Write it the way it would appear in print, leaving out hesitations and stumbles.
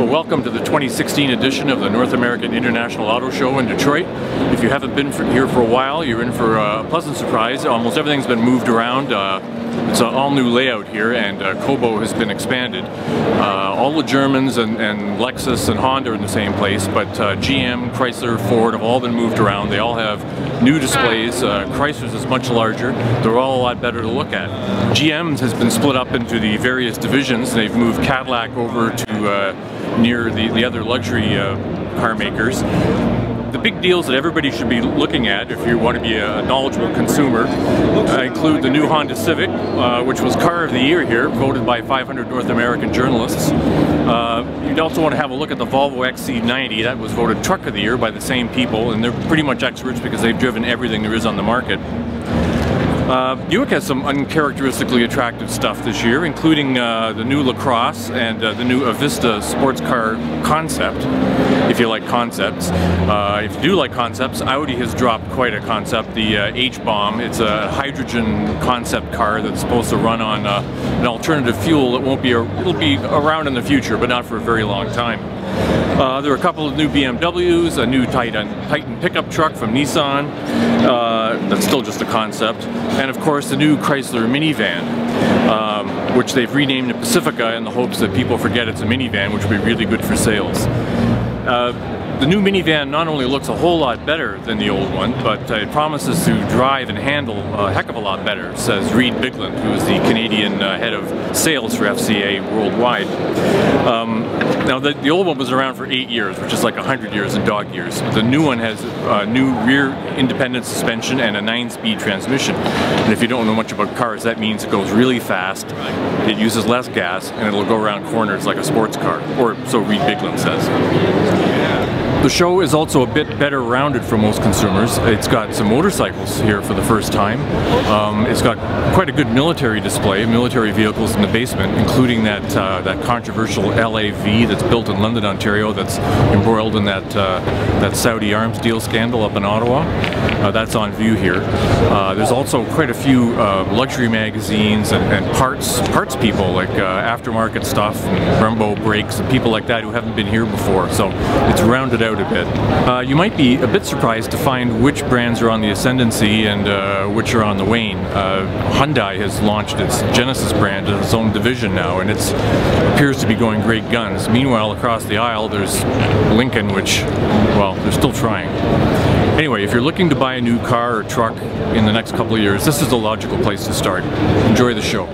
welcome to the 2016 edition of the North American International Auto Show in Detroit. If you haven't been here for a while, you're in for a pleasant surprise. Almost everything's been moved around. It's an all-new layout here, and Kobo has been expanded. All the Germans and Lexus and Honda are in the same place, but GM, Chrysler, Ford have all been moved around. They all have new displays. Chrysler's is much larger. They're all a lot better to look at. GM has been split up into the various divisions. They've moved Cadillac over to near the other luxury car makers. The big deals that everybody should be looking at if you want to be a knowledgeable consumer include the new Honda Civic, which was Car of the Year here, voted by 500 North American journalists. You'd also want to have a look at the Volvo XC90. That was voted Truck of the Year by the same people, and they're pretty much experts because they've driven everything there is on the market. Buick has some uncharacteristically attractive stuff this year, including the new LaCrosse and the new Avista sports car concept, if you like concepts. If you do like concepts, Audi has dropped quite a concept, the H-Bomb. It's a hydrogen concept car that's supposed to run on an alternative fuel that it'll be around in the future, but not for a very long time. There are a couple of new BMWs, a new Titan pickup truck from Nissan, that's still just a concept, and of course the new Chrysler minivan, which they've renamed the Pacifica in the hopes that people forget it's a minivan, which will be really good for sales. The new minivan not only looks a whole lot better than the old one, but it promises to drive and handle a heck of a lot better, says Reed Bigland, who is the Canadian head of sales for FCA worldwide. Now the old one was around for 8 years, which is like 100 years in dog years. The new one has a new rear independent suspension and a 9-speed transmission. And if you don't know much about cars, that means it goes really fast, it uses less gas, and it'll go around corners like a sports car, or so Reed Bigland says. The show is also a bit better rounded for most consumers. It's got some motorcycles here for the first time. It's got quite a good military display, military vehicles in the basement, including that controversial LAV that's built in London, Ontario, that's embroiled in that Saudi arms deal scandal up in Ottawa. That's on view here. There's also quite a few luxury magazines and parts people, like aftermarket stuff and Brembo brakes and people like that who haven't been here before. So it's rounded out a bit. You might be a bit surprised to find which brands are on the ascendancy and which are on the wane. Hyundai has launched its Genesis brand as its own division now, and it appears to be going great guns. Meanwhile, across the aisle there's Lincoln, which, well, they're still trying. Anyway, if you're looking to buy a new car or truck in the next couple of years, this is the logical place to start. Enjoy the show.